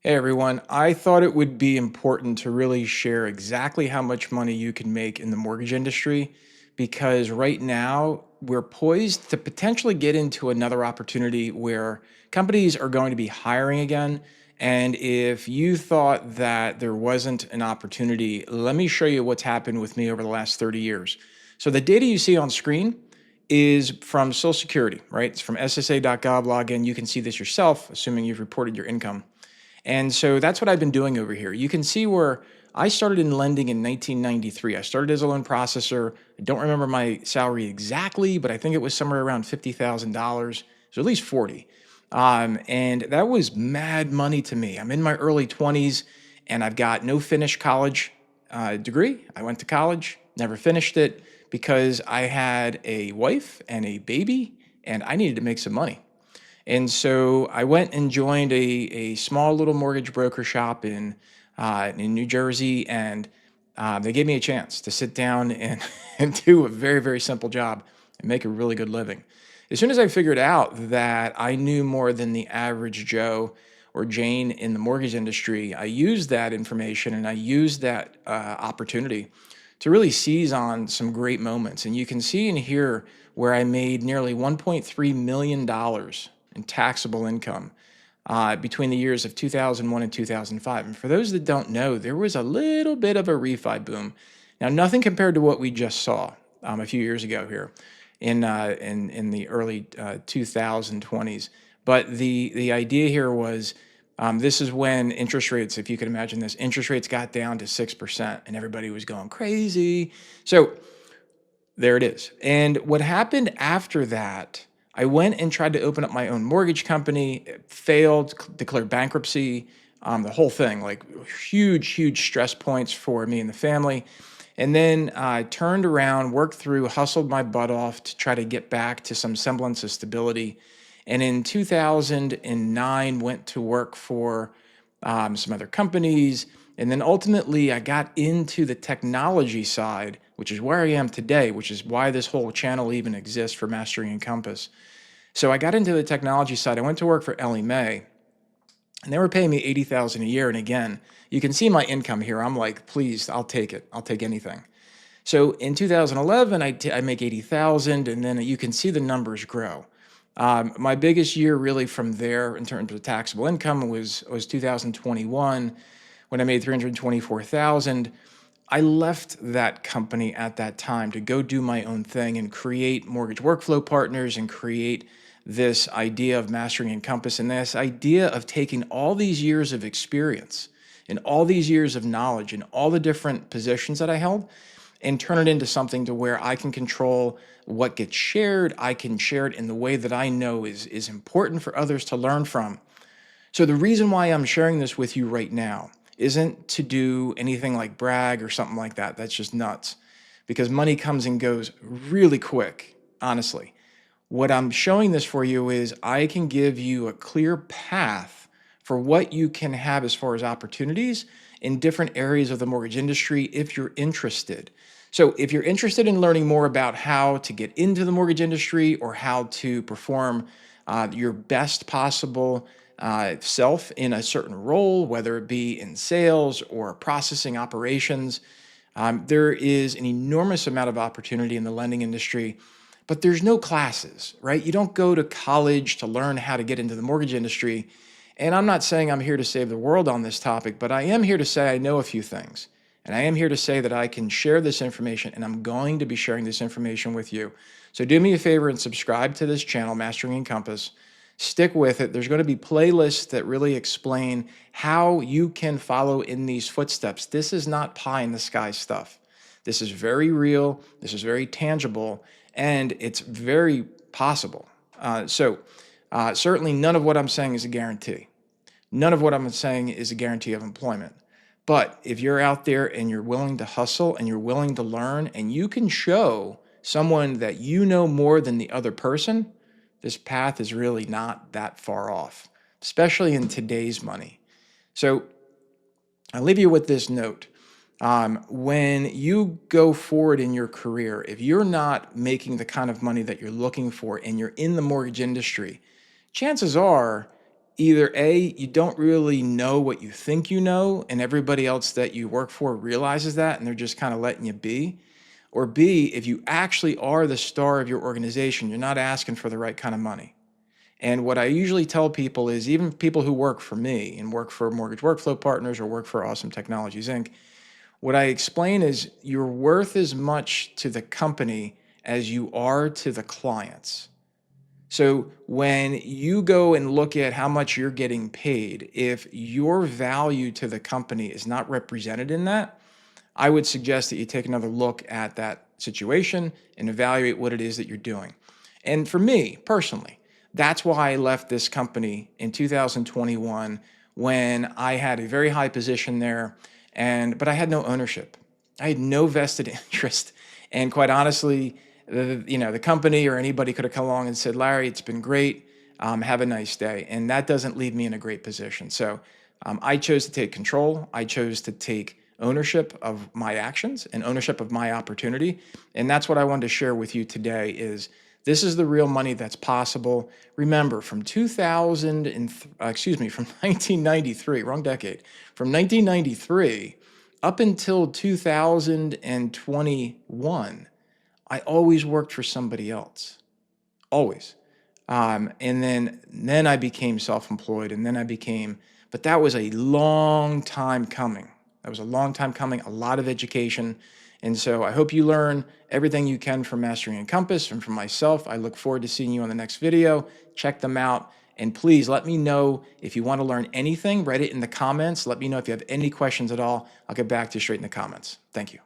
Hey everyone, I thought it would be important to really share exactly how much money you can make in the mortgage industry because right now we're poised to potentially get into another opportunity where companies are going to be hiring again. And if you thought that there wasn't an opportunity, let me show you what's happened with me over the last 30 years. So the data you see on screen is from Social Security, right? It's from SSA.gov login. You can see this yourself, assuming you've reported your income. And so that's what I've been doing over here. You can see where I started in lending in 1993. I started as a loan processor. I don't remember my salary exactly, but I think it was somewhere around $50,000, so at least 40. And that was mad money to me. I'm in my early 20s and I've got no finished college degree. I went to college, never finished it because I had a wife and a baby and I needed to make some money. And so I went and joined a small little mortgage broker shop in New Jersey, and they gave me a chance to sit down and and do a very very simple job and make a really good living. As soon as I figured out that I knew more than the average Joe or Jane in the mortgage industry, I used that information and I used that opportunity to really seize on some great moments. And you can see and hear where I made nearly $1.3 million in taxable income between the years of 2001 and 2005. And for those that don't know, there was a little bit of a refi boom. Now, nothing compared to what we just saw a few years ago here in the early 2020s. But the idea here was this is when interest rates, if you can imagine this, interest rates got down to 6% and everybody was going crazy. So there it is. And what happened after that, I went and tried to open up my own mortgage company. It failed, declared bankruptcy, the whole thing, like huge, huge stress points for me and the family. And then I turned around, worked through, hustled my butt off to try to get back to some semblance of stability. And in 2009, went to work for some other companies. And then ultimately, I got into the technology side, which is where I am today, which is why this whole channel even exists for Mastering Encompass. So I got into the technology side. I went to work for Ellie Mae, and they were paying me 80,000 a year. And again, you can see my income here. I'm like, please, I'll take it. I'll take anything. So in 2011, I make 80,000, and then you can see the numbers grow. My biggest year really from there in terms of taxable income was 2021 when I made 324,000. I left that company at that time to go do my own thing and create Mortgage Workflow Partners and create this idea of Mastering Encompass and this idea of taking all these years of experience and all these years of knowledge and all the different positions that I held and turn it into something to where I can control what gets shared. I can share it in the way that I know is important for others to learn from. So the reason why I'm sharing this with you right now isn't to do anything like brag or something like that. That's just nuts because money comes and goes really quick, honestly. What I'm showing this for you is I can give you a clear path for what you can have as far as opportunities in different areas of the mortgage industry if you're interested. So if you're interested in learning more about how to get into the mortgage industry or how to perform your best possible self in a certain role, whether it be in sales or processing operations, there is an enormous amount of opportunity in the lending industry, but there's no classes, right? You don't go to college to learn how to get into the mortgage industry. And I'm not saying I'm here to save the world on this topic, but I am here to say I know a few things. And I am here to say that I can share this information, and I'm going to be sharing this information with you. So do me a favor and subscribe to this channel, Mastering Encompass. Stick with it. There's going to be playlists that really explain how you can follow in these footsteps. This is not pie in the sky stuff. This is very real. This is very tangible, and it's very possible. Certainly none of what I'm saying is a guarantee. None of what I'm saying is a guarantee of employment. But if you're out there and you're willing to hustle and you're willing to learn and you can show someone that you know more than the other person, this path is really not that far off, especially in today's money. So I'll leave you with this note. When you go forward in your career, if you're not making the kind of money that you're looking for and you're in the mortgage industry, chances are either A, you don't really know what you think you know, and everybody else that you work for realizes that and they're just kind of letting you be. Or B, if you actually are the star of your organization, you're not asking for the right kind of money. And what I usually tell people is, even people who work for me and work for Mortgage Workflow Partners or work for Awesome Technologies Inc., what I explain is you're worth as much to the company as you are to the clients. So when you go and look at how much you're getting paid, if your value to the company is not represented in that, I would suggest that you take another look at that situation and evaluate what it is that you're doing. And for me personally, that's why I left this company in 2021, when I had a very high position there, but I had no ownership. I had no vested interest. And quite honestly, the company or anybody could have come along and said, "Larry, it's been great. Have a nice day." And that doesn't leave me in a great position. So I chose to take control. I chose to take ownership of my actions and ownership of my opportunity. And that's what I wanted to share with you today is this is the real money that's possible. Remember, from 2000 and from 1993, wrong decade, from 1993 up until 2021, I always worked for somebody else, always. And then I became self-employed, and then I became, but that was a long time coming. That was a long time coming, a lot of education. And so I hope you learn everything you can from Mastering Encompass and from myself. I look forward to seeing you on the next video. Check them out. And please let me know if you want to learn anything. Write it in the comments. Let me know if you have any questions at all. I'll get back to you straight in the comments. Thank you.